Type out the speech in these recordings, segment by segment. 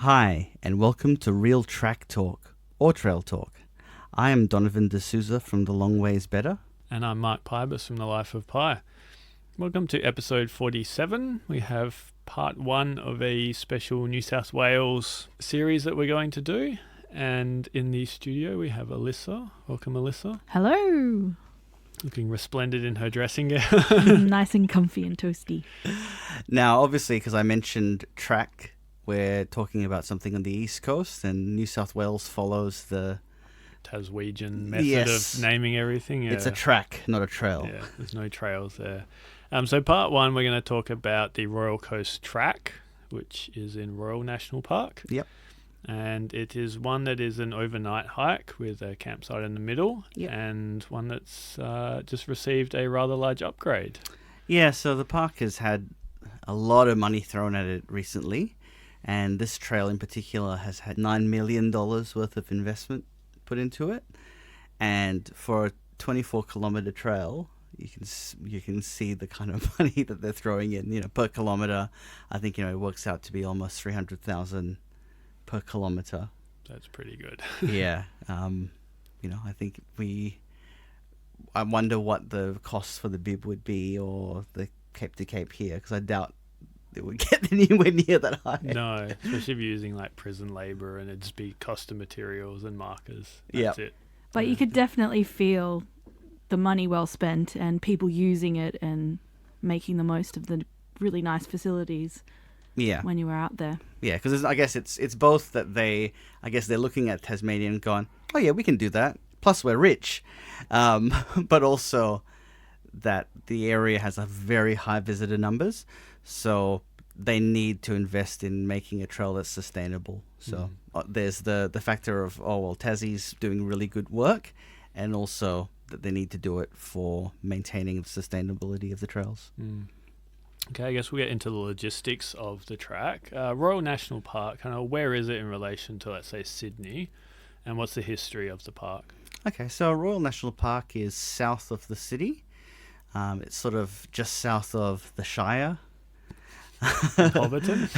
Hi, and welcome to Real Track Talk, or Trail Talk. I am Donovan D'Souza from The Long Ways Better. And I'm Mark Pybus from The Life of Pi. Welcome to episode 47. We have part one of a special New South Wales series that we're going to do. And in the studio we have Alissa. Welcome, Alissa. Hello. Looking resplendent in her dressing gown. Nice and comfy and toasty. Now, obviously, because I mentioned track, we're talking about something on the East Coast, and New South Wales follows the Taswegian method of naming everything. Yeah. It's a track, not a trail. Yeah, there's no trails there. So part one, we're going to talk about the Royal Coast Track, which is in Royal National Park. Yep. And it is one that is an overnight hike with a campsite in the middle. Yep. And one that's just received a rather large upgrade. Yeah, so the park has had a lot of money thrown at it recently. And this trail in particular has had $9 million worth of investment put into it. And for a 24-kilometer trail, you can see the kind of money that they're throwing in. Per kilometer, I think it works out to be almost $300,000 per kilometer. That's pretty good. Yeah. I think I wonder what the cost for the bib would be, or the Cape to Cape here, because I doubt it would get anywhere near that high. No, especially if you're using like prison labour and it'd just be cost of materials and markers. That's it. But you could definitely feel the money well spent and people using it and making the most of the really nice facilities. Yeah. When you were out there. Yeah, because I guess it's both that they're looking at Tasmania and going, oh yeah, we can do that. Plus we're rich, but also that the area has a very high visitor numbers. So they need to invest in making a trail that's sustainable. So there's the factor of, Tassie's doing really good work, and also that they need to do it for maintaining the sustainability of the trails. Okay, I guess we'll get into the logistics of the track. Royal National Park, kind of where is it in relation to, let's say, Sydney, and what's the history of the park? Okay, so Royal National Park is south of the city. It's sort of just south of the Shire. Hobbiton?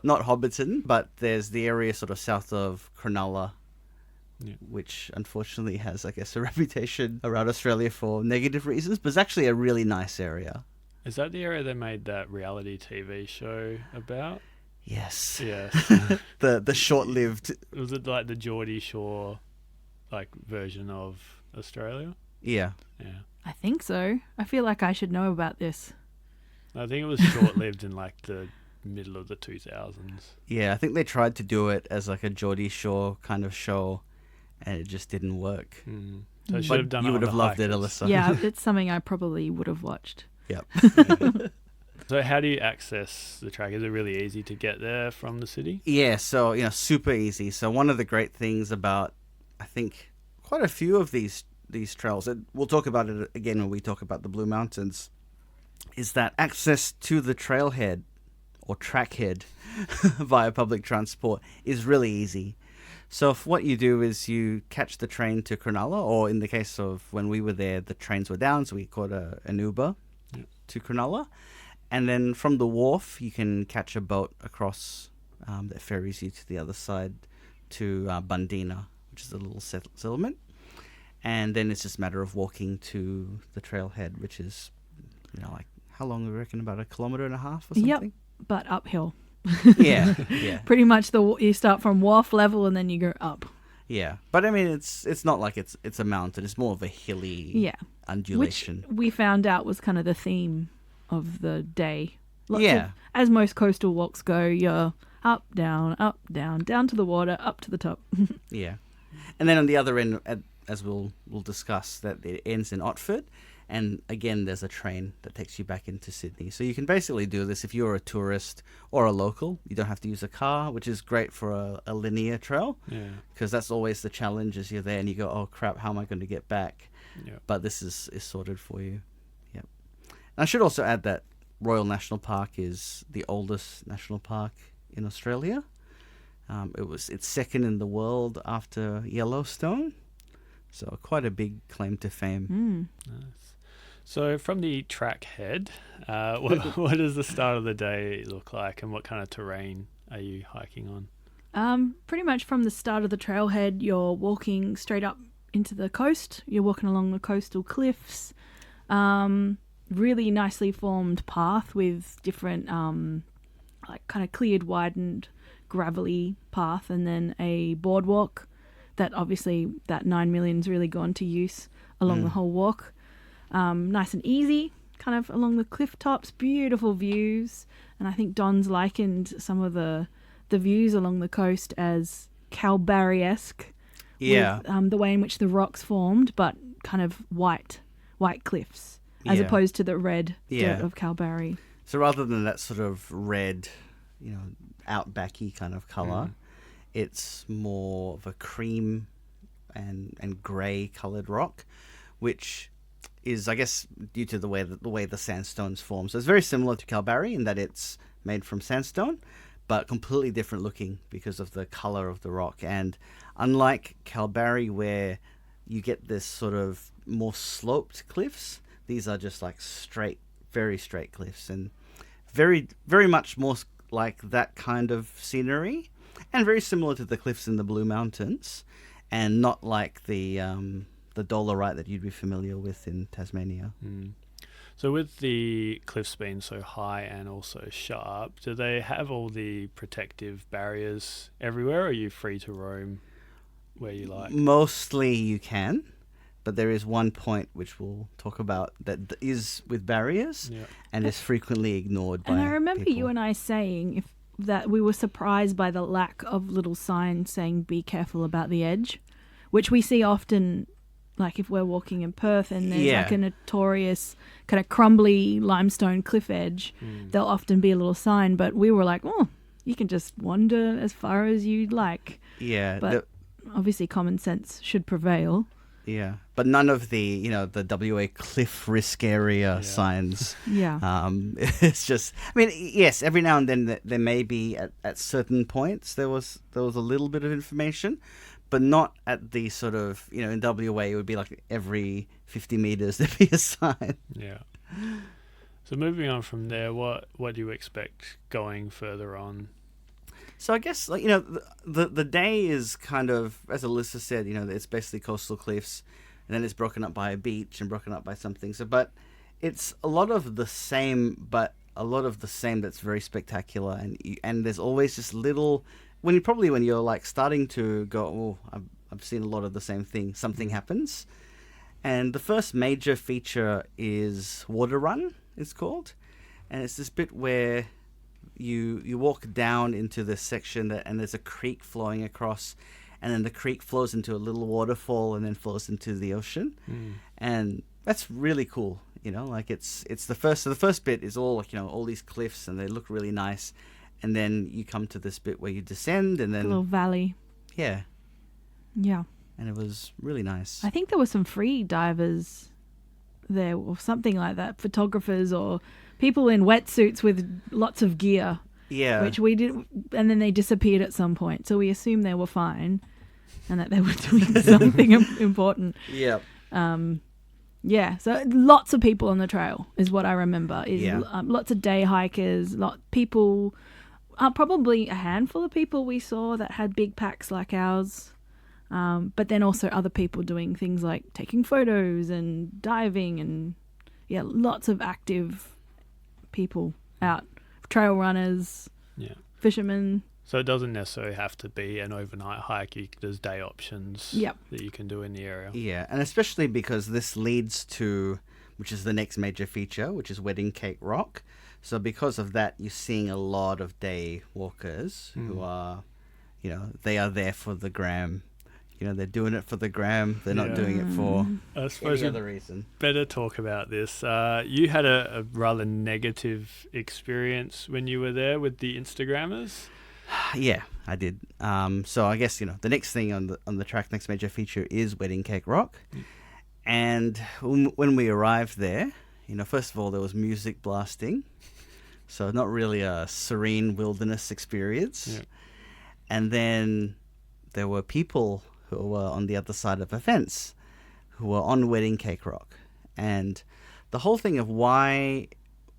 Not Hobbiton, but there's the area sort of south of Cronulla, which unfortunately has, I guess, a reputation around Australia for negative reasons, but it's actually a really nice area. Is that the area they made that reality TV show about? Yes. Yes. the short-lived... Was it like the Geordie Shore version of Australia? Yeah. Yeah. I think so. I feel like I should know about this. I think it was short-lived in the middle of the 2000s. Yeah, I think they tried to do it as a Geordie Shore kind of show, and it just didn't work. So should have done you it would have loved it, hikers. Alissa. Yeah, it's something I probably would have watched. Yep. So how do you access the track? Is it really easy to get there from the city? Yeah, so super easy. So one of the great things about, I think, quite a few of these trails, and we'll talk about it again when we talk about the Blue Mountains, is that access to the trailhead or trackhead via public transport is really easy. So if what you do is you catch the train to Cronulla, or in the case of when we were there, the trains were down, so we caught an Uber to Cronulla. And then from the wharf, you can catch a boat across that ferries you to the other side to Bundina, which is a little settlement. And then it's just a matter of walking to the trailhead, which is, how long do we reckon? About 1.5 kilometers or something? Yep, but uphill. Yeah. Pretty much you start from wharf level and then you go up. Yeah, but I mean, it's not like it's a mountain. It's more of a hilly undulation. Which we found out was kind of the theme of the day. As most coastal walks go, you're up, down, down to the water, up to the top. Yeah. And then on the other end, as we'll discuss, that it ends in Otford. And again, there's a train that takes you back into Sydney. So you can basically do this if you're a tourist or a local. You don't have to use a car, which is great for a linear trail. Yeah. Because that's always the challenge, is you're there and you go, oh crap, how am I going to get back? Yeah. But this is sorted for you. Yep. And I should also add that Royal National Park is the oldest national park in Australia. It's second in the world after Yellowstone. So quite a big claim to fame. Nice. So from the track head, what does the start of the day look like, and what kind of terrain are you hiking on? Pretty much from the start of the trailhead, you're walking straight up into the coast. You're walking along the coastal cliffs. Really nicely formed path with different, like kind of cleared, widened, gravelly path, and then a boardwalk that obviously that 9 million's really gone to use along the whole walk. Nice and easy, kind of along the cliff tops, beautiful views. And I think Don's likened some of the views along the coast as Calbarry-esque. Yeah. With the way in which the rocks formed, but kind of white cliffs, as opposed to the red dirt of Calbarry. So rather than that sort of red, outbacky kind of colour, it's more of a cream and grey coloured rock, which is, I guess, due to the way the sandstones form. So it's very similar to Calbarry in that it's made from sandstone, but completely different looking because of the colour of the rock. And unlike Calbarry, where you get this sort of more sloped cliffs, these are just like straight, very straight cliffs, and very, very much more like that kind of scenery, and very similar to the cliffs in the Blue Mountains, and not like the dolerite that you'd be familiar with in Tasmania. So with the cliffs being so high and also sharp, do they have all the protective barriers everywhere, or are you free to roam where you like? Mostly you can, but there is one point which we'll talk about that is with barriers and is frequently ignored by people. And I remember you and I saying that we were surprised by the lack of little signs saying be careful about the edge, which we see often. Like if we're walking in Perth and there's like a notorious kind of crumbly limestone cliff edge, there'll often be a little sign. But we were like, oh, you can just wander as far as you'd like. Yeah. But obviously common sense should prevail. Yeah. But none of the, the WA cliff risk area signs. Yeah. It's just, I mean, yes, every now and then there may be at certain points there was a little bit of information, but not at the sort of, in WA, it would be like every 50 meters there'd be a sign. Yeah. So moving on from there, what do you expect going further on? So I guess, the day is kind of, as Alissa said, it's basically coastal cliffs, and then it's broken up by a beach and broken up by something. So, but it's a lot of the same, but a lot of the same that's very spectacular, and there's always just little. When you're like starting to go, oh, I've seen a lot of the same thing, something happens. And the first major feature is Water Run, it's called. And it's this bit where you walk down into this section and there's a creek flowing across, and then the creek flows into a little waterfall and then flows into the ocean. And that's really cool, like it's the first. So the first bit is all like, all these cliffs, and they look really nice. And then you come to this bit where you descend, and then a little valley. Yeah. Yeah. And it was really nice. I think there were some free divers there or something like that, photographers or people in wetsuits with lots of gear. Yeah. Which we did, and then they disappeared at some point. So we assumed they were fine and that they were doing something important. Yeah. Yeah, so lots of people on the trail is what I remember. Lots of day hikers, people. Probably a handful of people we saw that had big packs like ours, but then also other people doing things like taking photos and diving, and lots of active people out, trail runners, fishermen. So it doesn't necessarily have to be an overnight hike. There's day options that you can do in the area. Yeah, and especially because this leads to, which is the next major feature, which is Wedding Cake Rock. So because of that, you're seeing a lot of day walkers who are, they are there for the gram. They're doing it for the gram. They're not doing it for any other reason. Better talk about this. You had a rather negative experience when you were there with the Instagrammers. Yeah, I did. So I guess, the next thing on the track, next major feature is Wedding Cake Rock. And when we arrived there, first of all, there was music blasting. So not really a serene wilderness experience. Yeah. And then there were people who were on the other side of a fence who were on Wedding Cake Rock. And the whole thing of why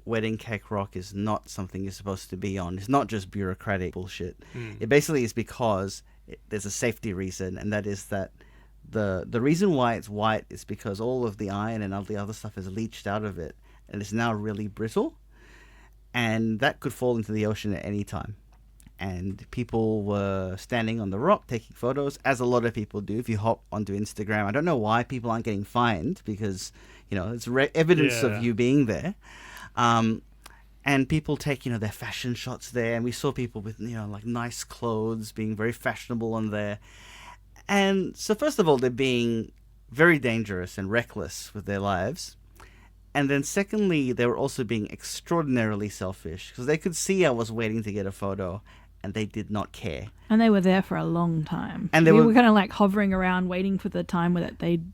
Wedding Cake Rock is not something you're supposed to be on. It's not just bureaucratic bullshit. Mm. It basically is because there's a safety reason, and that is that the reason why it's white is because all of the iron and all the other stuff is leached out of it, and it's now really brittle, and that could fall into the ocean at any time. And people were standing on the rock taking photos, as a lot of people do. If you hop onto Instagram, I don't know why people aren't getting fined, because it's evidence of you being there. And people take their fashion shots there, and we saw people with like nice clothes being very fashionable on there. And so first of all, they're being very dangerous and reckless with their lives. And then secondly, they were also being extraordinarily selfish, because they could see I was waiting to get a photo, and they did not care. And they were there for a long time. And we were kind of like hovering around, waiting for the time where they'd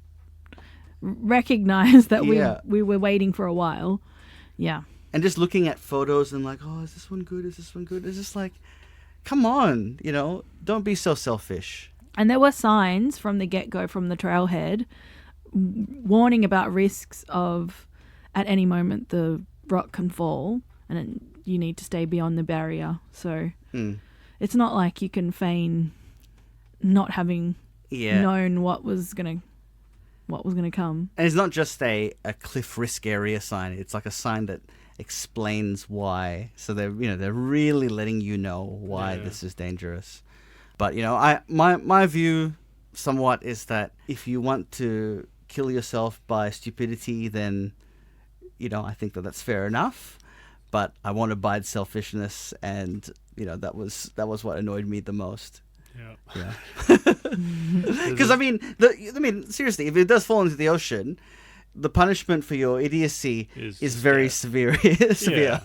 recognize that we were waiting for a while. Yeah. And just looking at photos and like, oh, is this one good? Is this one good? It's just like, come on, don't be so selfish. And there were signs from the get-go, from the trailhead, warning about risks of, at any moment, the rock can fall and you need to stay beyond the barrier. So it's not like you can feign not having known what was gonna come. And it's not just a cliff risk area sign. It's like a sign that explains why. So they're really letting you know why this is dangerous. But my view somewhat is that if you want to kill yourself by stupidity, then I think that's fair enough. But I won't abide selfishness, and that was what annoyed me the most. Yeah. Because seriously, if it does fall into the ocean, the punishment for your idiocy is very severe. severe.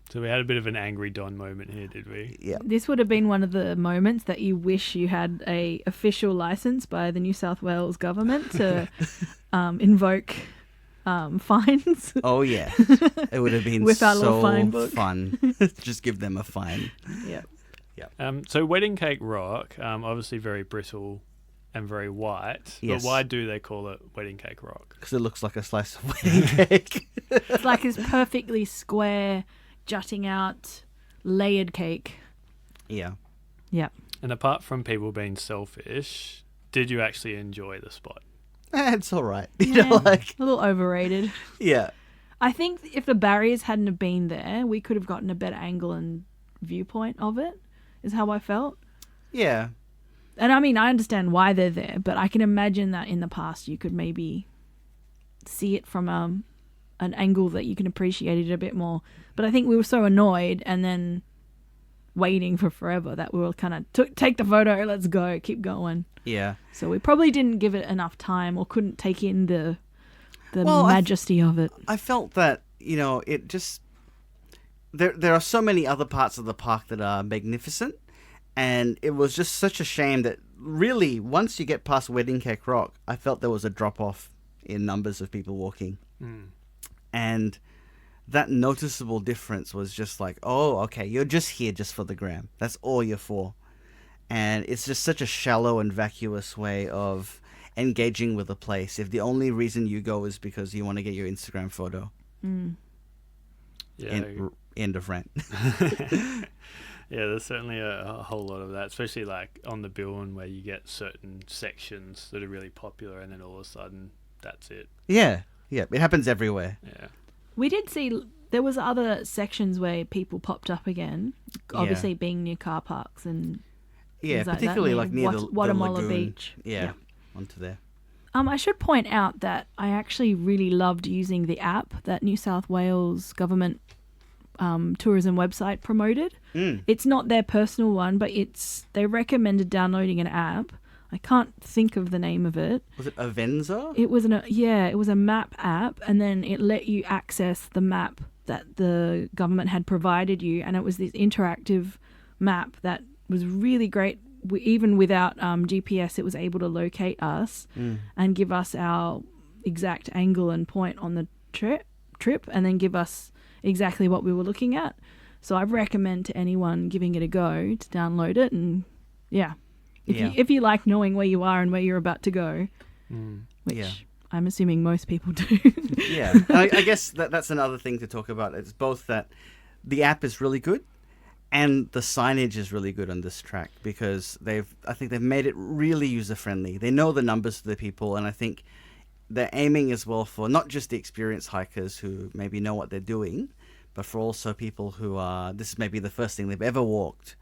So we had a bit of an angry Don moment here, did we? Yeah. This would have been one of the moments that you wish you had a official license by the New South Wales government to invoke fines. Oh yeah, it would have been with our little so fine book. Fun. Just give them a fine. Yeah. So Wedding Cake Rock, obviously very brittle and very white. Yes. But why do they call it Wedding Cake Rock? Because it looks like a slice of wedding cake. It's like this perfectly square, jutting out, layered cake. Yeah. Yeah. And apart from people being selfish, did you actually enjoy the spot? It's all right. A little overrated. Yeah. I think if the barriers hadn't have been there, we could have gotten a better angle and viewpoint of it, is how I felt. Yeah. And I understand why they're there, but I can imagine that in the past you could maybe see it from an angle that you can appreciate it a bit more. But I think we were so annoyed and then waiting for forever that we were kind of take the photo, let's go, keep going. Yeah. So we probably didn't give it enough time or couldn't take in the majesty of it. I felt that, it just... There are so many other parts of the park that are magnificent, and it was just such a shame that really, once you get past Wedding Cake Rock, I felt there was a drop-off in numbers of people walking. And that noticeable difference was just like, oh, okay, you're just here just for the gram. That's all you're for. And it's just such a shallow and vacuous way of engaging with a place if the only reason you go is because you want to get your Instagram photo. Yeah. End of rant. Yeah, there's certainly a whole lot of that, especially like on the Bilwin where you get certain sections that are really popular and then all of a sudden that's it. Yeah, it happens everywhere. Yeah. We did see there was other sections where people popped up again, obviously being near car parks and things like particularly that, near the Watamolla lagoon. Beach. Yeah, onto there. I should point out that I actually really loved using the app that New South Wales government tourism website promoted. It's not their personal one, but they recommended downloading an app. I can't think of the name of it. Was it Avenza? It was it was a map app, and then it let you access the map that the government had provided you, and it was this interactive map that was really great. Even without GPS, it was able to locate us and give us our exact angle and point on the trip, and then give us exactly what we were looking at. So I recommend to anyone giving it a go to download it, and if you like knowing where you are and where you're about to go, which I'm assuming most people do. Yeah, and I guess that's another thing to talk about. It's both that the app is really good and the signage is really good on this track, because I think they've made it really user friendly. They know the numbers of the people, and I think they're aiming as well for not just the experienced hikers who maybe know what they're doing, but for also people who are, this may be the first thing they've ever walked.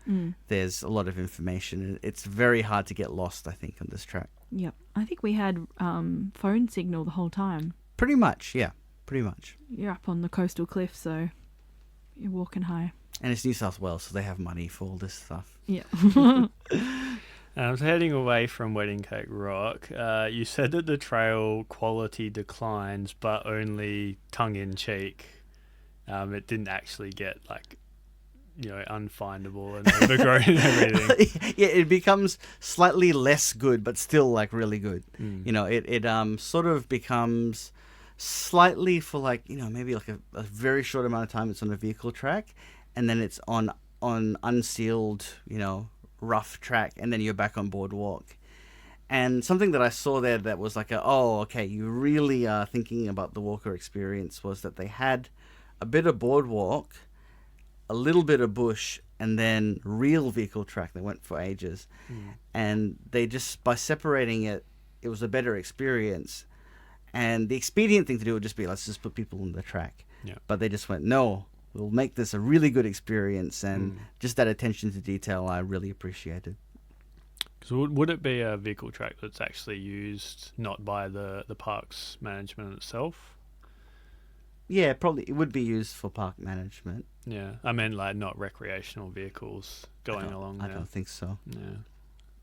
There's a lot of information. It's very hard to get lost, I think, on this track. Yep. I think we had phone signal the whole time. Pretty much, yeah. Pretty much. You're up on the coastal cliff, so you're walking high. And it's New South Wales, so they have money for all this stuff. Yeah. So heading away from Wedding Cake Rock, you said that the trail quality declines, but only tongue-in-cheek. It didn't actually get, like, unfindable and overgrown and everything. Yeah, it becomes slightly less good, but still, like, really good. Mm. It sort of becomes slightly for, like, maybe like a very short amount of time it's on a vehicle track, and then it's on unsealed, rough track, and then you're back on boardwalk. And something that I saw there that was like you really are thinking about the walker experience, was that they had a bit of boardwalk, a little bit of bush, and then real vehicle track that went for ages. And they just, by separating it, it was a better experience. And the expedient thing to do would just be, let's just put people on the track. Yeah. But they just went, no, we'll make this a really good experience. And just that attention to detail I really appreciated. So would it be a vehicle track that's actually used not by the parks management itself? Yeah, probably it would be used for park management. Yeah, I mean, like, not recreational vehicles going along there. I don't think so. Yeah,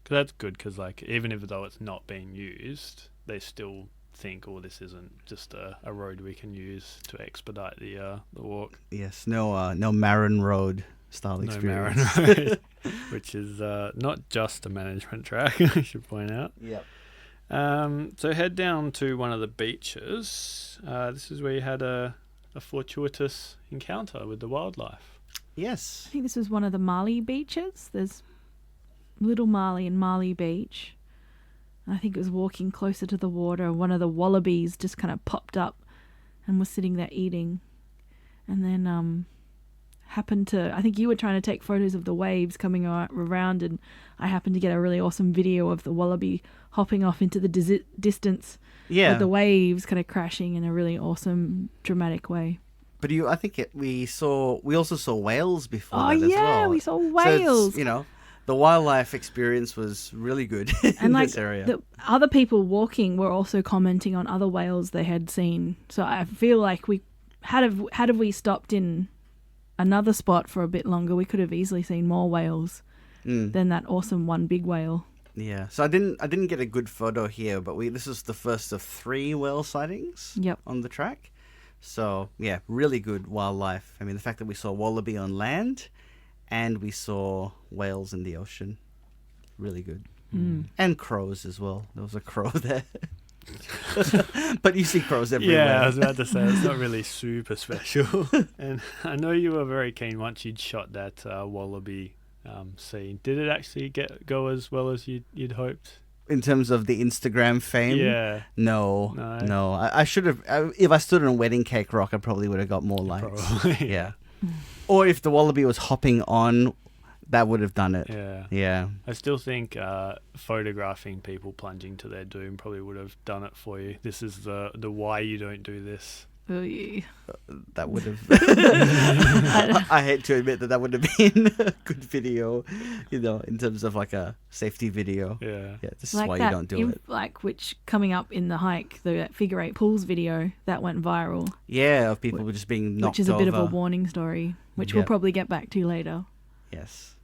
because that's good, because, like, even if though it's not being used, they still think, this isn't just a road we can use to expedite the walk. Yes, no Marin Road style experience. No Marin Road, which is not just a management track, I should point out. Yep. So head down to one of the beaches. This is where you had a fortuitous encounter with the wildlife. Yes. I think this was one of the Marley beaches. There's Little Marley and Marley Beach. I think it was walking closer to the water, and one of the wallabies just kind of popped up and was sitting there eating. And then I think you were trying to take photos of the waves coming around, and I happened to get a really awesome video of the wallaby hopping off into the distance with the waves kind of crashing in a really awesome, dramatic way. But I think we also saw whales before that as well. Oh yeah, we saw whales. So the wildlife experience was really good in this area. The other people walking were also commenting on other whales they had seen. So I feel like had we stopped in another spot for a bit longer, we could have easily seen more whales than that awesome one big whale. Yeah. So I didn't get a good photo here, but this is the first of 3 whale sightings on the track. So yeah, really good wildlife. I mean, the fact that we saw wallaby on land and we saw whales in the ocean, really good. And crows as well. There was a crow there. But you see crows everywhere. Yeah, I was about to say, it's not really super special. And I know you were very keen once you'd shot that wallaby scene. Did it actually go as well as you'd hoped? In terms of the Instagram fame? Yeah. No. I should have, if I stood on Wedding Cake Rock, I probably would have got more likes. Probably. Yeah. Or if the wallaby was hopping on, that would have done it. Yeah. I still think photographing people plunging to their doom probably would have done it for you. This is the why you don't do this. Oh, yeah. That would have... I hate to admit that would have been a good video, in terms of like a safety video. Yeah. Yeah, this is why you don't do it. Like, which coming up in the hike, the figure 8 pools video, that went viral. Yeah, of people just being knocked over. Which is a bit of a warning story, which we'll probably get back to later. Yes.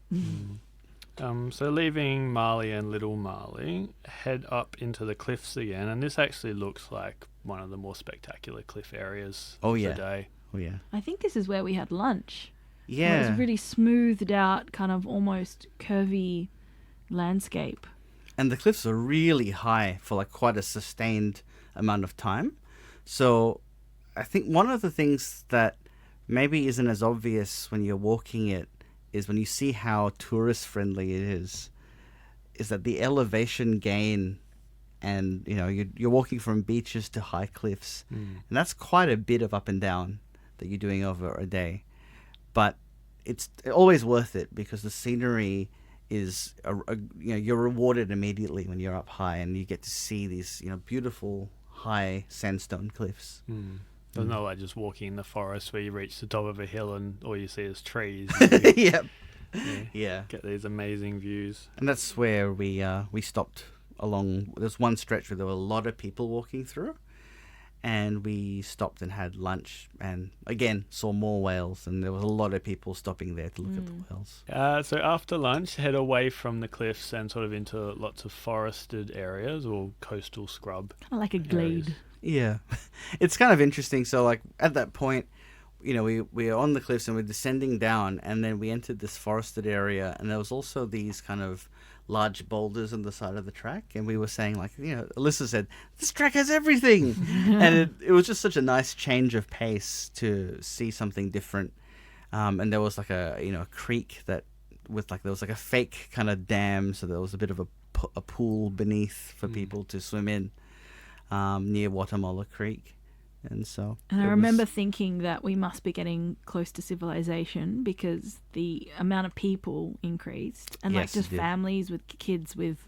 So leaving Marley and Little Marley, head up into the cliffs again, and this actually looks like one of the more spectacular cliff areas of the day. Oh yeah. I think this is where we had lunch. Yeah. It was really smoothed out, kind of almost curvy landscape. And the cliffs are really high for like quite a sustained amount of time. So I think one of the things that maybe isn't as obvious when you're walking it is when you see how tourist friendly it is that the elevation gain and you're walking from beaches to high cliffs, and that's quite a bit of up and down that you're doing over a day. But it's always worth it because the scenery is you're rewarded immediately when you're up high and you get to see these beautiful high sandstone cliffs. There's no like just walking in the forest where you reach the top of a hill and all you see is trees. Yep. Yeah. Get these amazing views. And that's where we stopped along. There's one stretch where there were a lot of people walking through, and we stopped and had lunch and again saw more whales, and there was a lot of people stopping there to look at the whales. So after lunch, head away from the cliffs and sort of into lots of forested areas or coastal scrub. Kind of like a glade. Areas. Yeah. It's kind of interesting. So like at that point, we were on the cliffs and we're descending down, and then we entered this forested area, and there was also these kind of large boulders on the side of the track, and we were saying like, Alissa said, this track has everything. And it was just such a nice change of pace to see something different. And there was like a creek that there was like a fake kind of dam, so there was a bit of a pool beneath for people to swim in near Guatemala Creek. And I remember thinking that we must be getting close to civilization because the amount of people increased, and Yes, just it did. families with kids with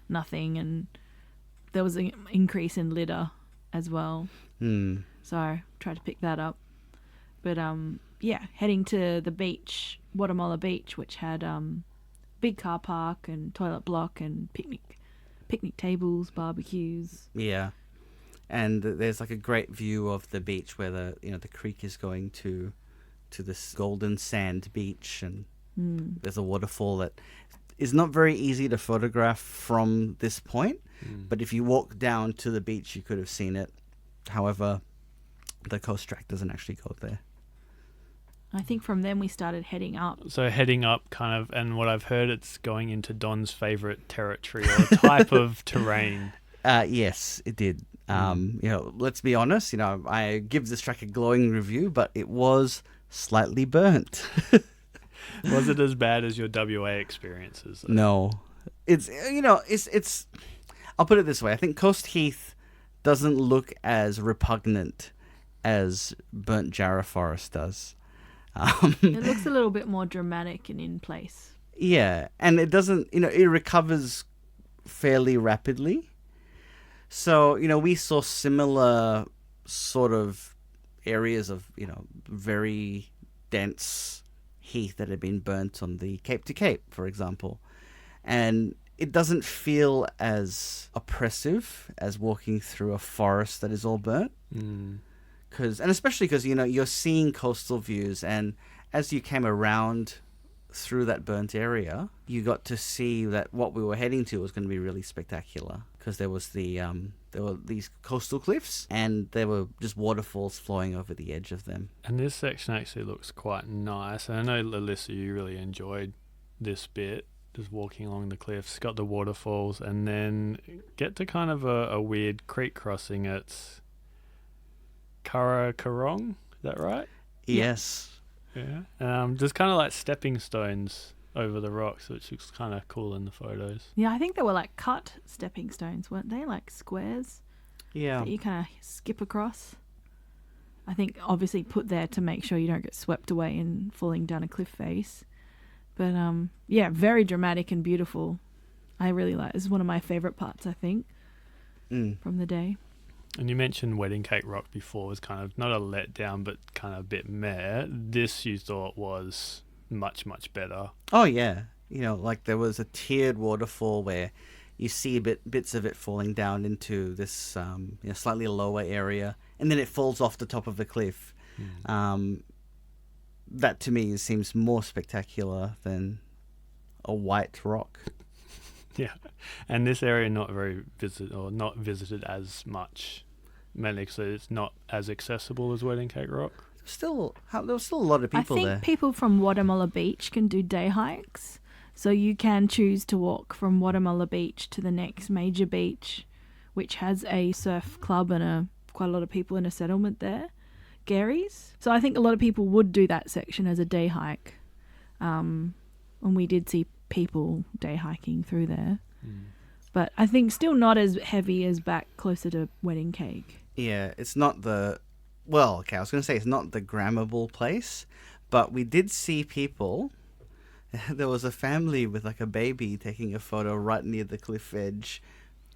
nothing, and there was an increase in litter as well. So I tried to pick that up. But heading to the beach, Guatemala Beach, which had big car park and toilet block and picnic tables, barbecues. Yeah. And there's like a great view of the beach where the creek is going to this golden sand beach, and there's a waterfall that is not very easy to photograph from this point, but if you walk down to the beach you could have seen it. However, the coast track doesn't actually go there. I think from then we started heading up. So heading up kind of, and what I've heard, it's going into Don's favourite territory or type of terrain. Yes, it did. Let's be honest, I give this track a glowing review, but it was slightly burnt. Was it as bad as your WA experiences? No. It's I'll put it this way. I think Coast Heath doesn't look as repugnant as burnt Jarrah Forest does. It looks a little bit more dramatic and in place. Yeah, and it doesn't, it recovers fairly rapidly. So, we saw similar sort of areas of, very dense heath that had been burnt on the Cape to Cape, for example. And it doesn't feel as oppressive as walking through a forest that is all burnt. And especially because, you're seeing coastal views, and as you came around through that burnt area, you got to see that what we were heading to was going to be really spectacular, because there was there were these coastal cliffs, and there were just waterfalls flowing over the edge of them. And this section actually looks quite nice. And I know, Alissa, you really enjoyed this bit, just walking along the cliffs, got the waterfalls, and then get to kind of a weird creek crossing. It's Karakarong, is that right? Yes. Yeah. Just kind of like stepping stones over the rocks, which looks kind of cool in the photos. Yeah, I think they were like cut stepping stones, weren't they? Like squares Yeah. that you kind of skip across. I think obviously put there to make sure you don't get swept away and falling down a cliff face. But very dramatic and beautiful. I really like it. It's one of my favourite parts, I think, from the day. And you mentioned Wedding Cake Rock before was kind of not a letdown, but kind of a bit meh. This you thought was much, much better. Oh, yeah. Like there was a tiered waterfall where you see bits of it falling down into this slightly lower area, and then it falls off the top of the cliff. That to me seems more spectacular than a white rock. Yeah, and this area not visited as much, mainly because it's not as accessible as Wedding Cake Rock. There was still a lot of people there. I think people from Guatemala Beach can do day hikes. So you can choose to walk from Guatemala Beach to the next major beach, which has a surf club and quite a lot of people in a settlement there, Gary's. So I think a lot of people would do that section as a day hike. And we did see people day hiking through there. But I think still not as heavy as back closer to Wedding Cake. Yeah, it's not the... Well, okay, I was going to say it's not the grammable place, but we did see people... There was a family with like a baby taking a photo right near the cliff edge,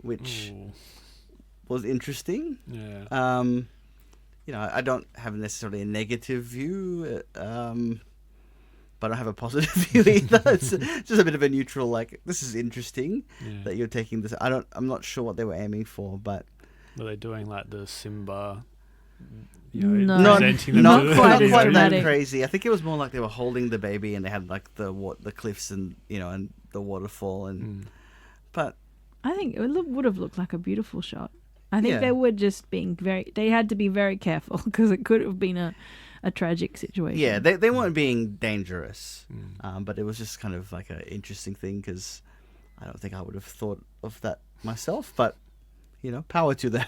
which was interesting. Yeah. I don't have necessarily a negative view, but I don't have a positive view either. It's just a bit of a neutral, like, this is interesting that you're taking this. I'm not sure what they were aiming for, but... Were they doing like the Simba... No, presenting them not to quite not as quite that dramatic. crazy. I think it was more like they were holding the baby and they had like the cliffs and and the waterfall and but I think it would have looked like a beautiful shot. I think Yeah. they were just being they had to be very careful because it could have been a tragic situation. yeah, they weren't being dangerous, but it was just kind of like an interesting thing because I don't think I would have thought of that myself, but power to them.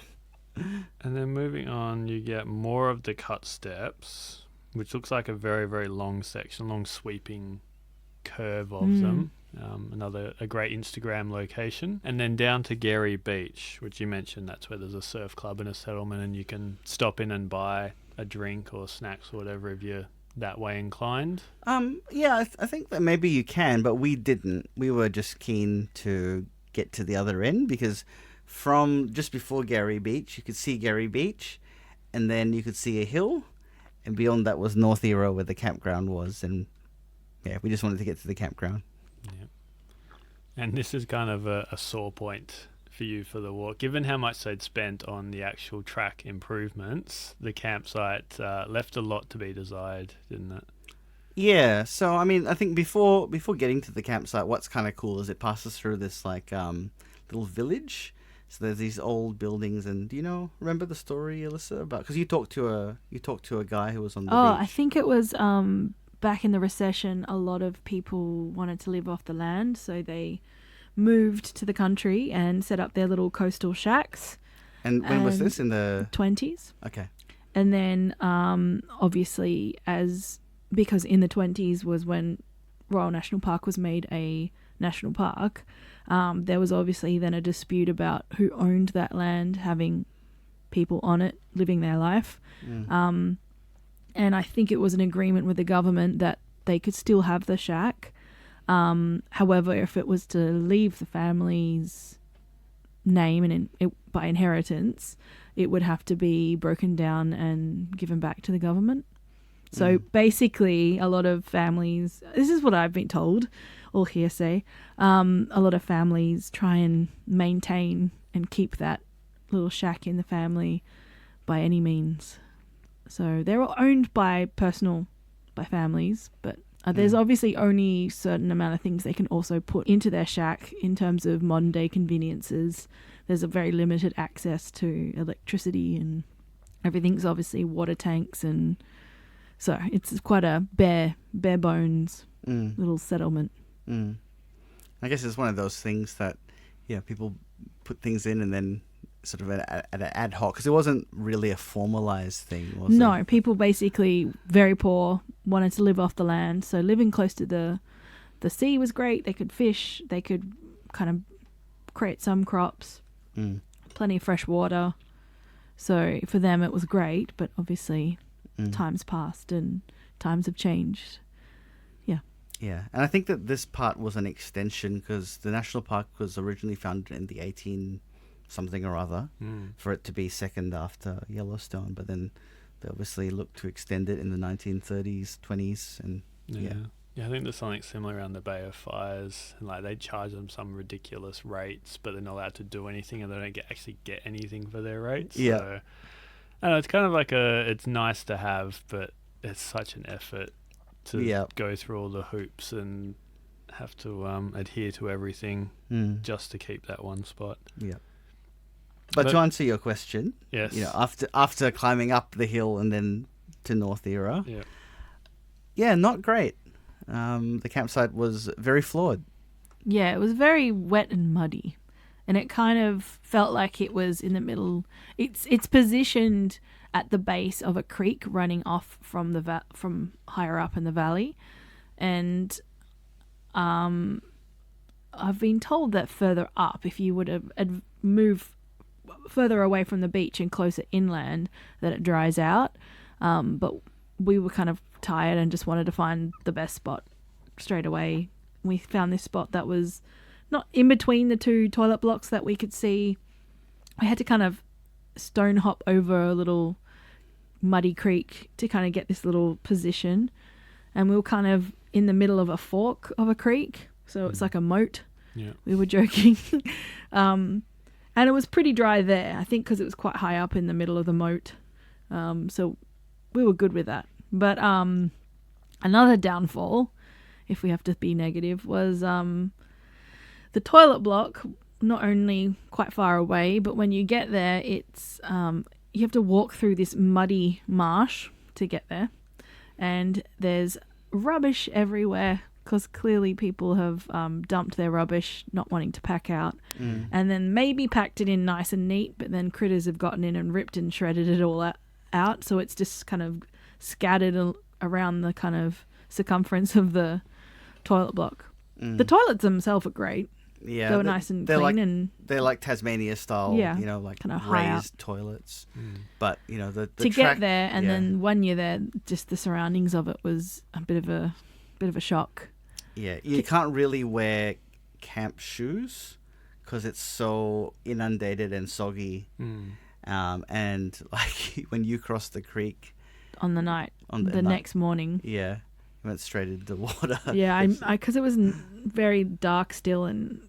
And then moving on, you get more of the cut steps, which looks like a very, very long section, long sweeping curve of them. A great Instagram location. And then down to Gary Beach, which you mentioned, that's where there's a surf club and a settlement and you can stop in and buy a drink or snacks or whatever if you're that way inclined. Yeah, I think that maybe you can, but we didn't. We were just keen to get to the other end because... From just before Gary Beach, you could see Gary Beach, and then you could see a hill, and beyond that was North Era where the campground was, and yeah, we just wanted to get to the campground. Yeah. And this is kind of a sore point for you for the walk. Given how much they'd spent on the actual track improvements, the campsite left a lot to be desired, didn't it? Yeah, so I mean, I think before getting to the campsite, what's kind of cool is it passes through this like little village. So there's these old buildings, and do you remember the story, Alissa, about? Because you talked to a guy who was on the beach. I think it was back in the recession. A lot of people wanted to live off the land, so they moved to the country and set up their little coastal shacks. And when was this? In the 20s? Okay. And then obviously because in the 20s was when Royal National Park was made a national park. There was obviously then a dispute about who owned that land, having people on it living their life. And I think it was an agreement with the government that they could still have the shack. However, if it was to leave the family's name and by inheritance, it would have to be broken down and given back to the government. So basically, a lot of families, this is what I've been told, or hearsay, a lot of families try and maintain and keep that little shack in the family by any means. So they're all owned by families, but there's obviously only a certain amount of things they can also put into their shack in terms of modern day conveniences. There's a very limited access to electricity and everything's obviously water tanks, and so it's quite a bare bones little settlement. I guess it's one of those things that people put things in and then sort of at an ad hoc, because it wasn't really a formalized thing, was it? No, people basically very poor wanted to live off the land, so living close to the sea was great. They could fish, they could kind of create some crops, plenty of fresh water. So for them it was great, but obviously times passed and times have changed. Yeah, and I think that this part was an extension because the national park was originally founded in the 18 something or other for it to be second after Yellowstone, but then they obviously looked to extend it in the 1930s, 20s, and Yeah, I think there's something similar around the Bay of Fires, and like they charge them some ridiculous rates, but they're not allowed to do anything, and they don't actually get anything for their rates. Yeah. So, I don't know, it's kind of like it's nice to have, but it's such an effort to go through all the hoops and have to adhere to everything just to keep that one spot. Yeah. But to answer your question, yes, after climbing up the hill and then to North Era, not great. The campsite was very flawed. Yeah, it was very wet and muddy, and it kind of felt like it was in the middle. It's positioned at the base of a creek running off from from higher up in the valley, and I've been told that further up, if you were to move further away from the beach and closer inland, that it dries out. But we were kind of tired and just wanted to find the best spot straight away. We found this spot that was not in between the two toilet blocks that we could see. We had to kind of stone hop over a little muddy creek to kind of get this little position. And we were kind of in the middle of a fork of a creek. So it's like a moat. Yeah. We were joking. And it was pretty dry there, I think, because it was quite high up in the middle of the moat. So we were good with that. But another downfall, if we have to be negative, was the toilet block, not only quite far away, but when you get there, it's you have to walk through this muddy marsh to get there. And there's rubbish everywhere because clearly people have dumped their rubbish, not wanting to pack out. And then maybe packed it in nice and neat, but then critters have gotten in and ripped and shredded it all out. So it's just kind of scattered around the kind of circumference of the toilet block. The toilets themselves are great. Yeah, they were nice and clean, and they're like Tasmania style, Yeah, you know, like kinda high raised toilets. But you know, the to track, get there, and yeah. then when you're there, just the surroundings of it was a bit of a shock. Yeah, you can't really wear camp shoes because it's so inundated and soggy. And like when you cross the creek On the night, on the next morning. yeah, you went straight into the water. Yeah, because it was very dark still, and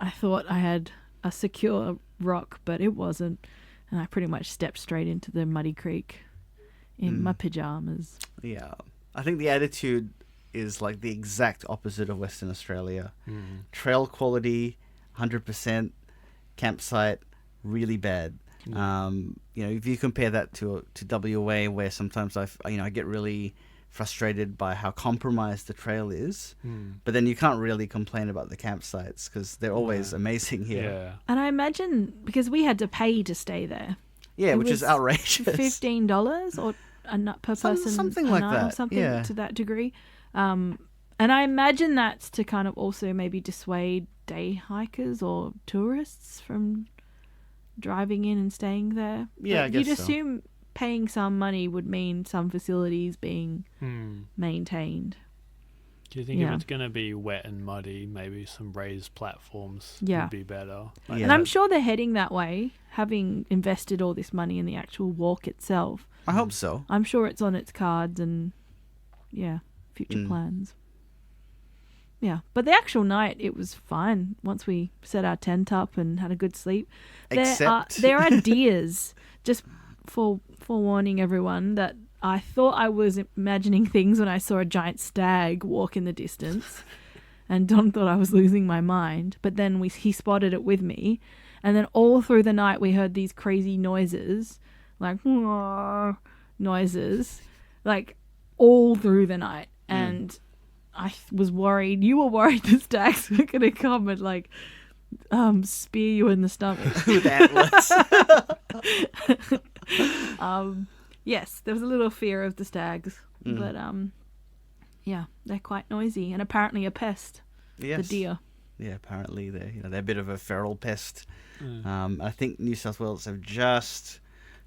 I thought I had a secure rock, but it wasn't, and I pretty much stepped straight into the muddy creek in my pajamas. Yeah, I think the attitude is like the exact opposite of Western Australia. Trail quality, 100%. Campsite, really bad. You know, if you compare that to WA, where sometimes I get really frustrated by how compromised the trail is, but then you can't really complain about the campsites because they're always amazing here. Yeah. And I imagine because we had to pay to stay there. Yeah, It which is was outrageous. $15 or a nut per person, something a like night or that, something yeah. to that degree. And I imagine that's to kind of also maybe dissuade day hikers or tourists from driving in and staying there. Yeah, But I guess you'd so. assume paying some money would mean some facilities being maintained. Do you think Yeah. if it's going to be wet and muddy, maybe some raised platforms Yeah. would be better? Yeah. And I'm sure they're heading that way, having invested all this money in the actual walk itself. I hope so. I'm sure it's on its cards and, yeah, future plans. Yeah, but the actual night, it was fine once we set our tent up and had a good sleep. Except There are deers, just forewarning everyone that I thought I was imagining things when I saw a giant stag walk in the distance. And Don thought I was losing my mind. But then he spotted it with me. And then all through the night, we heard these crazy noises, like noises, like all through the night. And I was worried. You were worried the stags were going to come and like spear you in the stomach. with antlers. Yes, there was a little fear of the stags. But yeah, they're quite noisy and apparently a pest. Yes. The deer. Yeah, apparently they're a bit of a feral pest. I think New South Wales have just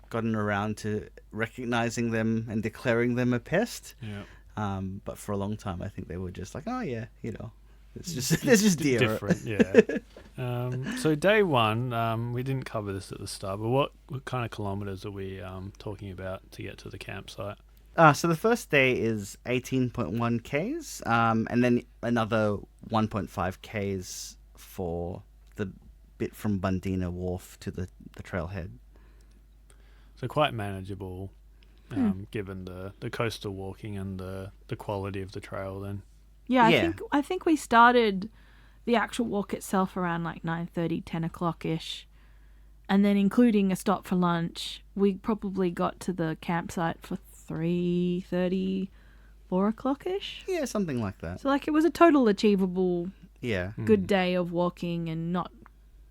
gotten around to recognising them and declaring them a pest. Yeah. But for a long time, I think they were just like, oh yeah, it's just deer. Different, yeah. So day one, we didn't cover this at the start, but what kind of kilometres are we talking about to get to the campsite? So the first day is 18.1 Ks, and then another 1.5 Ks for the bit from Bundina Wharf to the trailhead. So quite manageable, given the coastal walking and the quality of the trail then. Yeah, Yeah. I think we started the actual walk itself around like 9:30, 10 o'clock-ish. And then including a stop for lunch, we probably got to the campsite for 3:30, 4 o'clock-ish. Yeah, something like that. So like it was a total achievable Yeah. good day of walking and not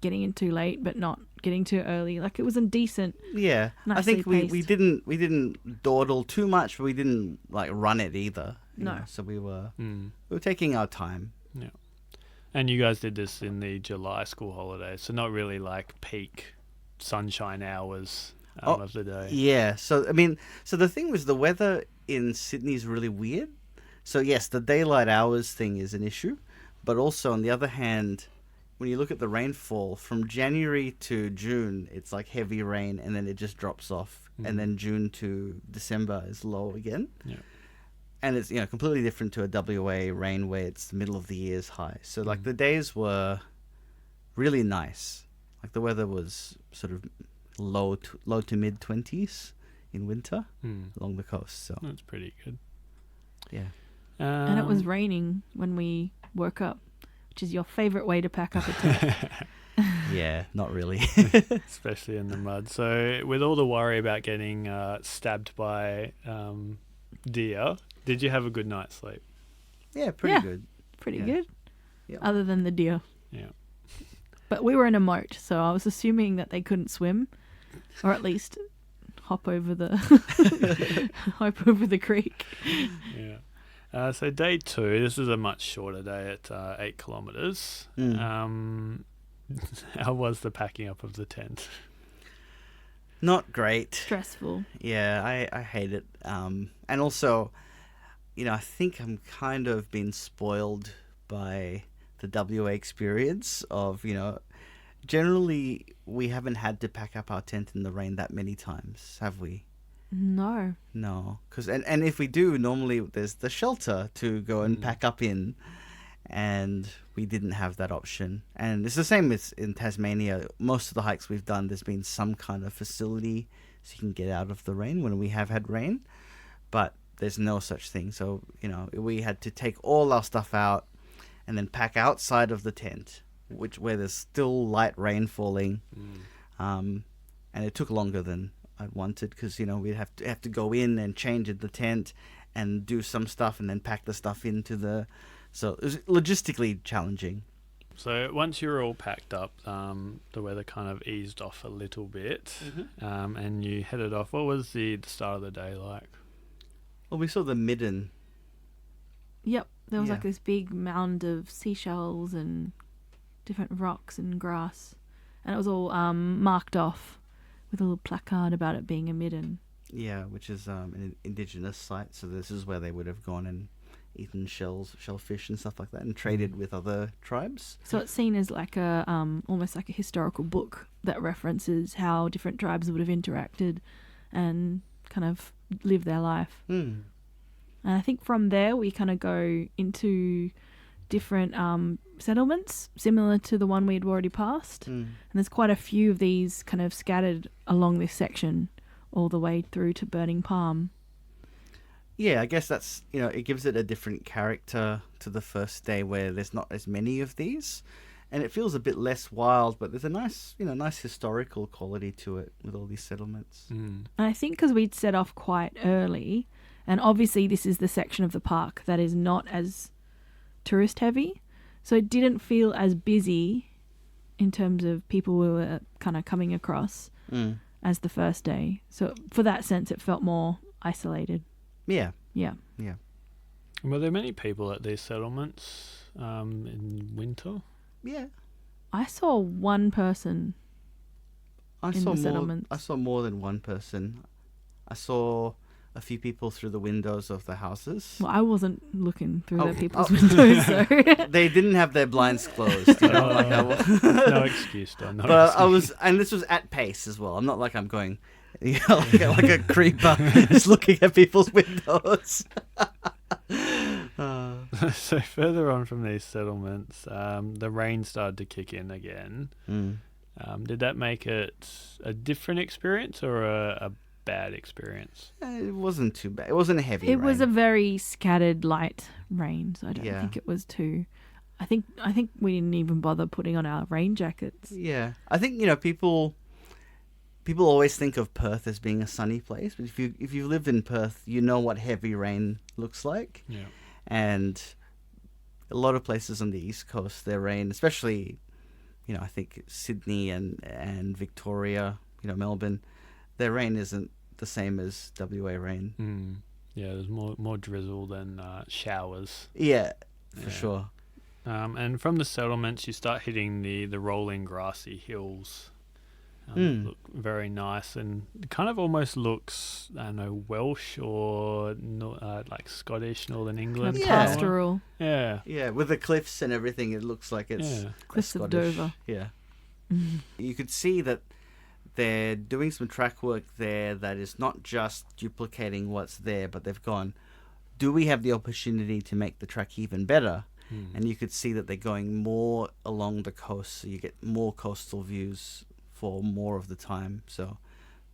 getting in too late but not getting too early. Like it was a decent. Yeah, I Nicely think we paced. didn't dawdle too much, but we didn't like run it either. you No. know, so we were taking our time. Yeah. And you guys did this in the July school holidays, so not really like peak sunshine hours of the day. Yeah. So, I mean, so the thing was the weather in Sydney is really weird. So, yes, the daylight hours thing is an issue. But also, on the other hand, when you look at the rainfall, from January to June, it's like heavy rain and then it just drops off. And then June to December is low again. Yeah. And it's, completely different to a WA rain where it's the middle of the year's high. So, like, the days were really nice. Like, the weather was sort of low to mid 20s in winter along the coast. So That's pretty good. Yeah. And it was raining when we woke up, which is your favourite way to pack up a tent. Yeah, not really. Especially in the mud. So with all the worry about getting stabbed by deer, did you have a good night's sleep? Yeah, pretty good. Pretty Yeah. good. Yep. Other than the deer. Yeah. But we were in a moat, so I was assuming that they couldn't swim, or at least hop over the creek. Yeah. So day 2, this is a much shorter day at 8 kilometres. How was the packing up of the tent? Not great. Stressful. Yeah, I hate it. And also, I think I'm kind of been spoiled by the WA experience of, generally we haven't had to pack up our tent in the rain that many times, have we? No. No, because and if we do, normally there's the shelter to go and pack up in, and we didn't have that option. And it's the same as in Tasmania. Most of the hikes we've done, there's been some kind of facility so you can get out of the rain when we have had rain, but there's no such thing. So we had to take all our stuff out and then pack outside of the tent, where there's still light rain falling, and it took longer than I wanted because we'd have to go in and change in the tent and do some stuff and then pack the stuff into so it was logistically challenging. So once you were all packed up, the weather kind of eased off a little bit, and you headed off. What was the start of the day like? Well, we saw the midden. Yep, there was Yeah. like this big mound of seashells and different rocks and grass, and it was all marked off with a little placard about it being a midden. Yeah, which is an indigenous site. So this is where they would have gone and eaten shellfish and stuff like that, and traded with other tribes. So it's seen as like a almost like a historical book that references how different tribes would have interacted and kind of lived their life. And I think from there we kind of go into different settlements similar to the one we had already passed. And there's quite a few of these kind of scattered along this section all the way through to Burning Palm. Yeah, I guess that's, it gives it a different character to the first day where there's not as many of these, and it feels a bit less wild, but there's a nice historical quality to it with all these settlements. And I think because we'd set off quite early, and obviously this is the section of the park that is not as tourist heavy, so it didn't feel as busy in terms of people who were kind of coming across as the first day. So for that sense, it felt more isolated. Yeah. Yeah. Were there many people at these settlements in winter? Yeah. I saw one person I in saw the settlements. I saw more than one person. I saw a few people through the windows of the houses. Well, I wasn't looking through Oh, the people's oh. windows, so... They didn't have their blinds closed. No excuse, Don. But I was, and this was at pace as well. I'm not like I'm going, like a creeper, just looking at people's windows. So further on from these settlements, the rain started to kick in again. Did that make it a different experience or a bad experience? It wasn't too bad. It wasn't a heavy It rain. was a very scattered light rain, so I don't Yeah. think it was too... I think we didn't even bother putting on our rain jackets. Yeah. I think, people always think of Perth as being a sunny place, but if you've lived in Perth, you know what heavy rain looks like. Yeah. And a lot of places on the East Coast, their rain, especially, I think Sydney and Victoria, Melbourne, their rain isn't the same as WA rain. Yeah, there's more drizzle than showers. Yeah, for Yeah. sure. And from the settlements, you start hitting the rolling grassy hills. Look very nice, and it kind of almost looks, I don't know, Welsh or like Scottish, Northern England. Kind of Yeah. pastoral. Yeah. Yeah, with the cliffs and everything, it looks like it's Yeah. Cliffs of Scottish. Dover. Yeah. You could see that they're doing some track work there that is not just duplicating what's there, but they've gone, do we have the opportunity to make the track even better? And you could see that they're going more along the coast, so you get more coastal views for more of the time. So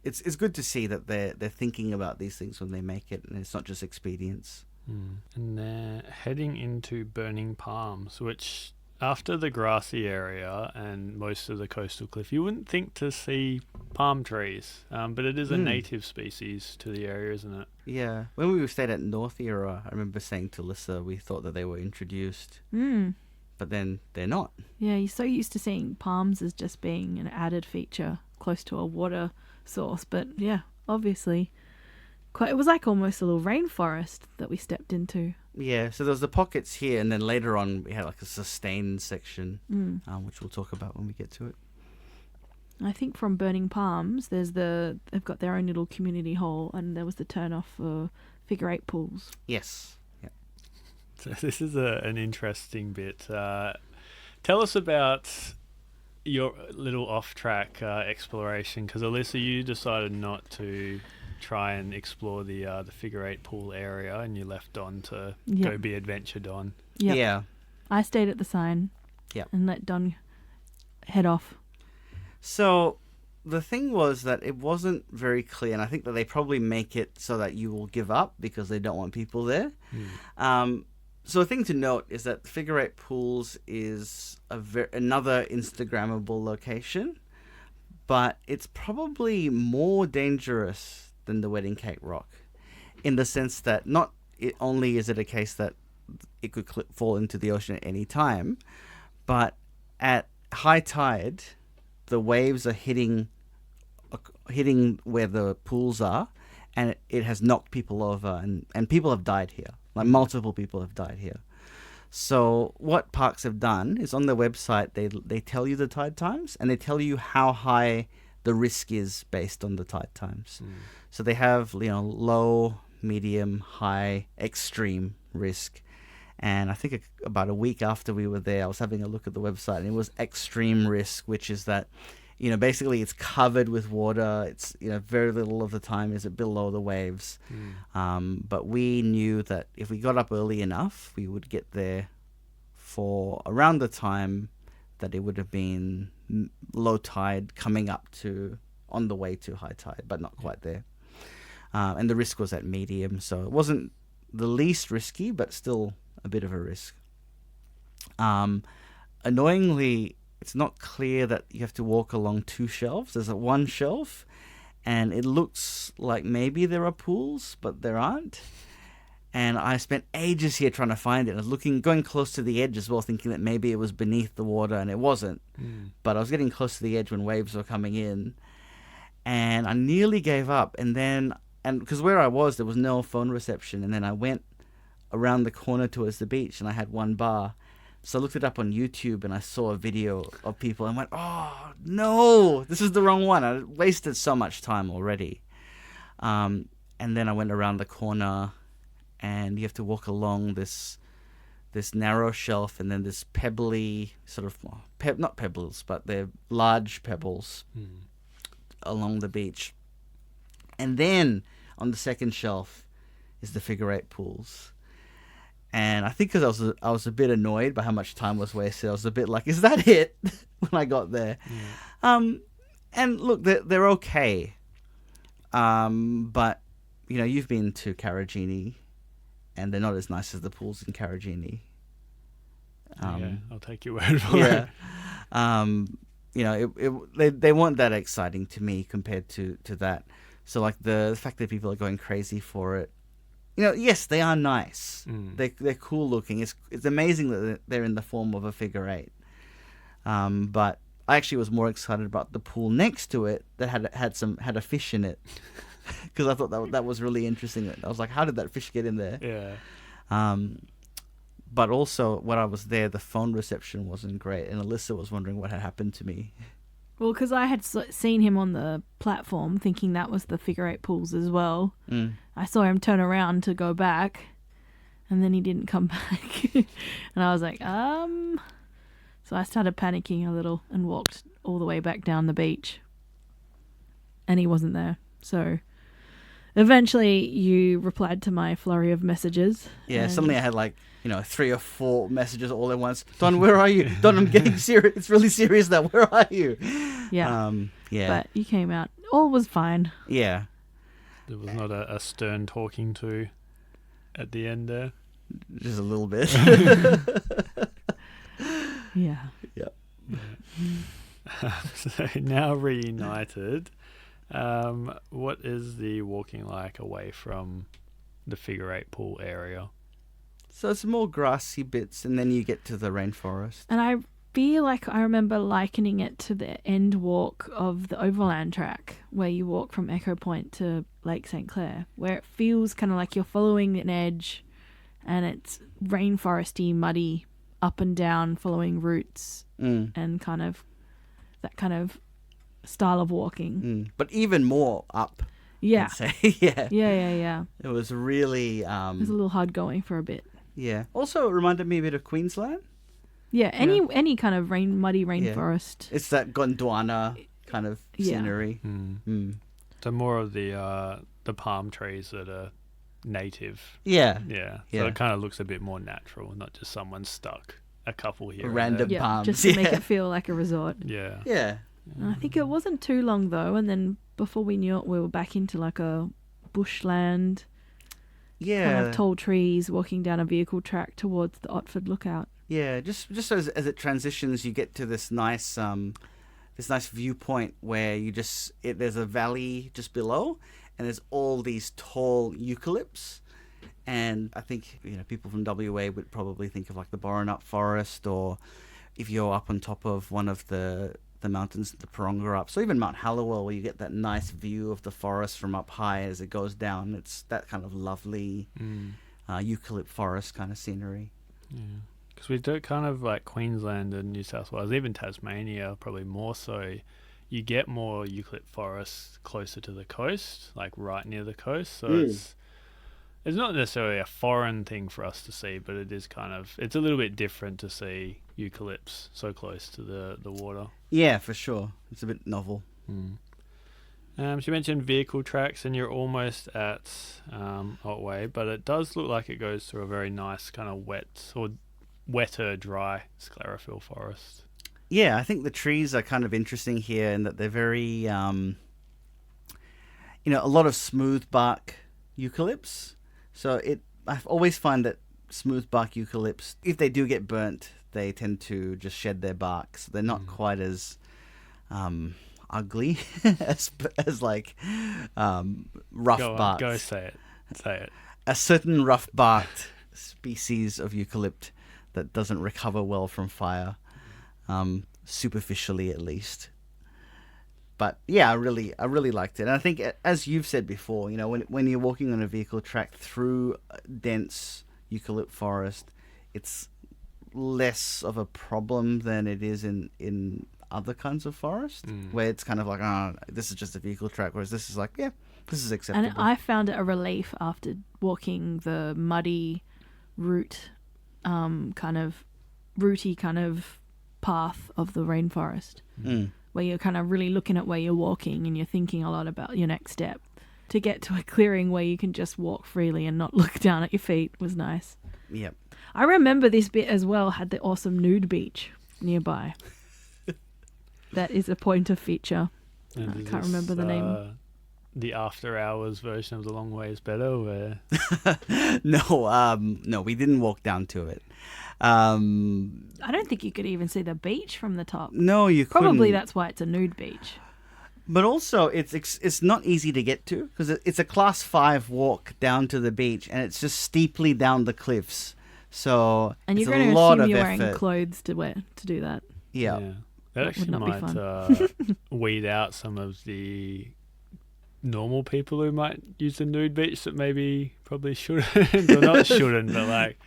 it's good to see that they're thinking about these things when they make it, and it's not just expedience. And they're heading into Burning Palms, which after the grassy area and most of the coastal cliff, you wouldn't think to see palm trees, but it is a native species to the area, isn't it? Yeah. When we stayed at North Era, I remember saying to Alissa, we thought that they were introduced, but then they're not. Yeah, you're so used to seeing palms as just being an added feature close to a water source, but yeah, obviously, it was like almost a little rainforest that we stepped into. Yeah, so there was the pockets here, and then later on we had like a sustained section, which we'll talk about when we get to it. I think from Burning Palms, they've got their own little community hall, and there was the turn off for figure eight pools. Yes. Yeah. So this is an interesting bit. Tell us about your little off-track exploration, because Alissa, you decided not to try and explore the figure eight pool area, and you left Don to go be adventured on. Yep. Yeah. I stayed at the sign. Yep. And let Don head off. So the thing was that it wasn't very clear, and I think that they probably make it so that you will give up because they don't want people there. So the thing to note is that figure eight pools is another Instagrammable location, but it's probably more dangerous than the Wedding Cake Rock, in the sense that not only is it a case that it could fall into the ocean at any time, but at high tide, the waves are hitting where the pools are, and it has knocked people over, and people have died here. Like multiple people have died here. So what parks have done is on their website, they tell you the tide times, and they tell you how high the risk is based on the tide times. So they have, low, medium, high, extreme risk. And I think about a week after we were there, I was having a look at the website, and it was extreme risk, which is that, basically it's covered with water. It's, very little of the time is it below the waves. But we knew that if we got up early enough, we would get there for around the time that it would have been low tide coming up to on the way to high tide, but not quite there. And the risk was at medium, so it wasn't the least risky, but still a bit of a risk. Annoyingly, it's not clear that you have to walk along two shelves. There's one shelf, and it looks like maybe there are pools, but there aren't. And I spent ages here trying to find it. I was going close to the edge as well, thinking that maybe it was beneath the water, and it wasn't. But I was getting close to the edge when waves were coming in, and I nearly gave up. And because where I was, there was no phone reception, and then I went around the corner towards the beach, and I had one bar. So I looked it up on YouTube, and I saw a video of people and went, oh, no, this is the wrong one. I wasted so much time already. And then I went around the corner, and you have to walk along this narrow shelf, and then this pebbly sort of, not pebbles, but they're large pebbles along the beach. And then on the second shelf is the figure eight pools. And I think because I was a bit annoyed by how much time was wasted, I was a bit like, is that it? when I got there. And look, they're okay. But, you've been to Carragini, and they're not as nice as the pools in Carragini. I'll take your word for it. They weren't that exciting to me compared to that. So, like, the fact that people are going crazy for it, yes, they are nice. They're cool looking. It's amazing that they're in the form of a figure eight. But I actually was more excited about the pool next to it that had a fish in it, because I thought that was really interesting. I was like, how did that fish get in there? Yeah. But also, when I was there, the phone reception wasn't great, and Alissa was wondering what had happened to me. Well, because I had seen him on the platform thinking that was the figure eight pools as well. I saw him turn around to go back, and then he didn't come back. And I was like, So I started panicking a little and walked all the way back down the beach. And he wasn't there. So eventually you replied to my flurry of messages. Yeah, suddenly I had 3 or 4 messages all at once. Don, where are you? Don, I'm getting serious. It's really serious now. Where are you? Yeah. Yeah. But you came out. All was fine. Yeah. There was not a stern talking to at the end there. Just a little bit. Yeah. Yep. So now reunited, what is the walking like away from the figure eight pool area? So it's more grassy bits, and then you get to the rainforest. And I feel like I remember likening it to the end walk of the overland track where you walk from Echo Point to Lake St. Clair, where it feels kind of like you're following an edge and it's rainforesty, muddy, up and down, following roots and kind of that kind of style of walking. But even more up. Yeah. I'd say. Yeah. Yeah. It was really... It was a little hard going for a bit. Yeah. Also, it reminded me a bit of Queensland. Yeah, any kind of muddy rainforest. It's that Gondwana kind of scenery. So more of the palm trees that are native. Yeah. Yeah. So it kind of looks a bit more natural, not just someone stuck a couple here. Random palms. Just to make it feel like a resort. Yeah. Yeah. And I think it wasn't too long though, and then before we knew it, we were back into like a bushland. Yeah. Kind of tall trees, walking down a vehicle track towards the Otford Lookout. Yeah, just as it transitions, you get to this nice viewpoint where there's a valley just below, and there's all these tall eucalypts, and I think people from WA would probably think of like the Borenup Forest, or if you're up on top of one of the mountains, the Paronga so even Mount Hallowell, where you get that nice view of the forest from up high as it goes down. It's that kind of lovely eucalypt forest kind of scenery. Yeah. Because we do kind of like Queensland and New South Wales, even Tasmania, probably more so. You get more eucalypt forests closer to the coast, like right near the coast. So it's not necessarily a foreign thing for us to see, but it is it's a little bit different to see eucalypts so close to the water. Yeah, for sure. It's a bit novel. So you mentioned vehicle tracks, and you're almost at Otway, but it does look like it goes through a very nice kind of wetter, dry sclerophyll forest. Yeah, I think the trees are kind of interesting here in that they're very, a lot of smooth bark eucalypts. So I always find that smooth bark eucalypts, if they do get burnt, they tend to just shed their bark. So they're not quite as ugly as rough bark. Go say it. A certain rough barked species of eucalypt that doesn't recover well from fire, superficially at least. But yeah, I really liked it. And I think, as you've said before, when you're walking on a vehicle track through dense eucalypt forest, it's less of a problem than it is in other kinds of forest, where it's kind of like, this is just a vehicle track, whereas this is like, yeah, this is acceptable. And I found it a relief after walking the muddy root, kind of rooty kind of path of the rainforest, where you're kind of really looking at where you're walking and you're thinking a lot about your next step. To get to a clearing where you can just walk freely and not look down at your feet was nice. Yep. I remember this bit as well had the awesome nude beach nearby. That is a point of feature. And I can't remember the name. The after hours version of The Long Way is Better, where No, we didn't walk down to it. I don't think you could even see the beach from the top. No, you couldn't. Probably that's why it's a nude beach. But also, it's not easy to get to, because it's a class 5 walk down to the beach, and it's just steeply down the cliffs. So and you're it's going a to lot assume of you're wearing effort. clothes to do that. Yeah. That That actually would not be might weed out some of the normal people who might use the nude beach that maybe probably shouldn't, or not shouldn't, but like,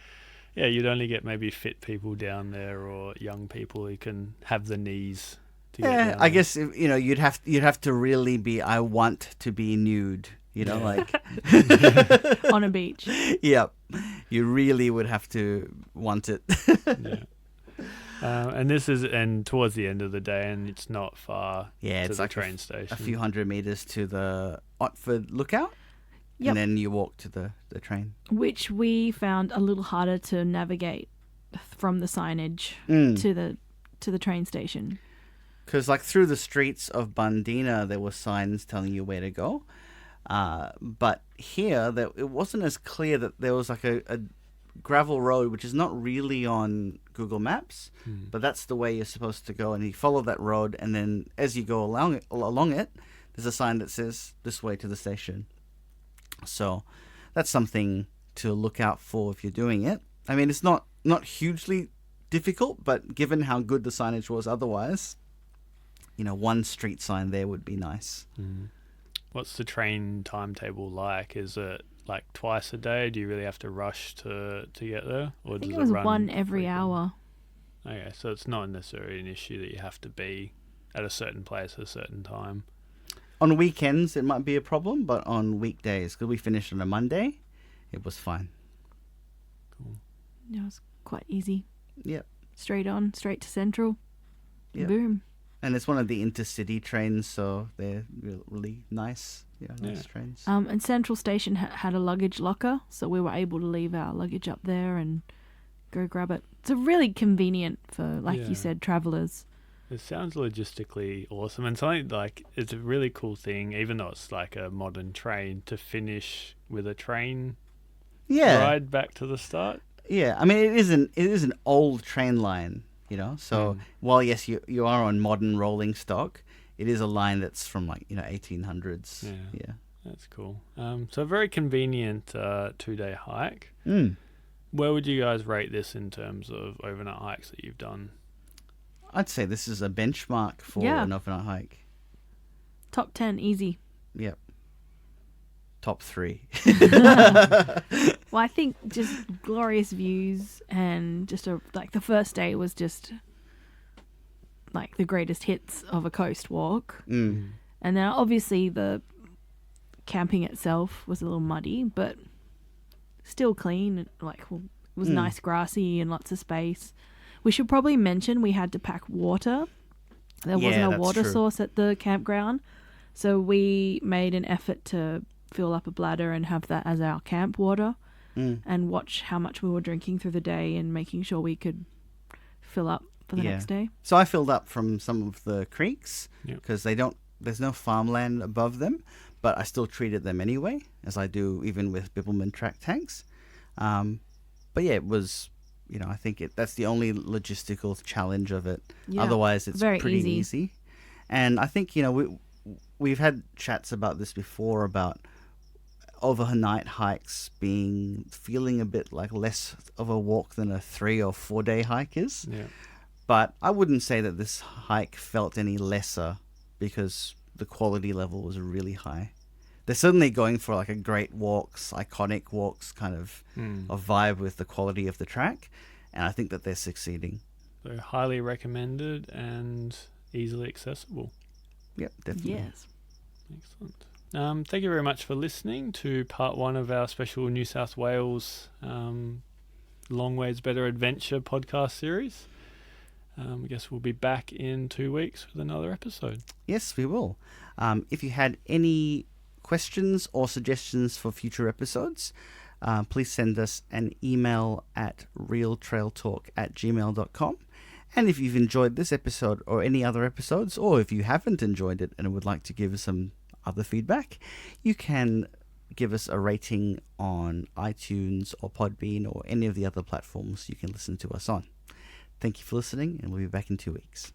Yeah, you'd only get maybe fit people down there or young people who can have the knees to get down I there. guess you'd have to really be. I want to be nude. Like On a beach. Yep, you really would have to want it. Yeah. And towards the end of the day, and it's not far Yeah, to it's the like train station. a few hundred meters to the Otford lookout, Yep. and then you walk to the train. Which we found a little harder to navigate from the signage Mm. to the train station. Because like through the streets of Bundina, there were signs telling you where to go. But here, it wasn't as clear that there was like a gravel road, which is not really on Google Maps, but that's the way you're supposed to go. And you follow that road, and then as you go along it, there's a sign that says this way to the station. So that's something to look out for if you're doing it. I mean, it's not hugely difficult, but given how good the signage was otherwise, one street sign there would be nice. What's the train timetable like? Is it like twice a day? Do you really have to rush to get there? Or I think does it was run one every frequently? hour. Okay, so it's not necessarily an issue that you have to be at a certain place at a certain time. On weekends, it might be a problem, but on weekdays, because we finished on a Monday, it was fine. Cool. It was quite easy. Yep. Straight to Central. Yep. Boom. And it's one of the intercity trains, so they're really nice. Nice Yeah. trains. And Central Station had a luggage locker, so we were able to leave our luggage up there and go grab it. It's a really convenient for, like Yeah. you said, travellers. It sounds logistically awesome, and something like it's a really cool thing, even though it's like a modern train, to finish with a train ride back to the start. Yeah, I mean, it is an old train line, So while yes, you are on modern rolling stock, it is a line that's from 1800s. Yeah. That's cool. So a very convenient 2-day hike. Mm. Where would you guys rate this in terms of overnight hikes that you've done? I'd say this is a benchmark for Yeah. an overnight hike. Top 10, easy. Yep. Top 3. Well, I think just glorious views and just the first day was just like the greatest hits of a coast walk. Mm. And then obviously the camping itself was a little muddy, but still clean. It was nice, grassy, and lots of space. We should probably mention we had to pack water. There wasn't a that's water true. source at the campground, so we made an effort to fill up a bladder and have that as our camp water, and watch how much we were drinking through the day and making sure we could fill up for the next day. So I filled up from some of the creeks Yep. because there's no farmland above them, but I still treated them anyway, as I do even with Bibbulmun track tanks. But yeah, it was, I think that's the only logistical challenge of it. Yeah, Otherwise, it's very pretty easy. easy. And I think, we've had chats about this before about overnight hikes feeling a bit like less of a walk than a 3 or 4 day hike is. Yeah. But I wouldn't say that this hike felt any lesser because the quality level was really high. They're certainly going for like a great walks, iconic walks kind of vibe with the quality of the track. And I think that they're succeeding. So highly recommended and easily accessible. Yep, definitely. Yes. Excellent. Thank you very much for listening to part 1 of our special New South Wales Long Ways Better Adventure podcast series. I guess we'll be back in 2 weeks with another episode. Yes, we will. If you had any questions or suggestions for future episodes, please send us an email at realtrailtalk@gmail.com. And if you've enjoyed this episode or any other episodes, or if you haven't enjoyed it and would like to give us some other feedback, you can give us a rating on iTunes or Podbean or any of the other platforms you can listen to us on. Thank you for listening, and we'll be back in 2 weeks.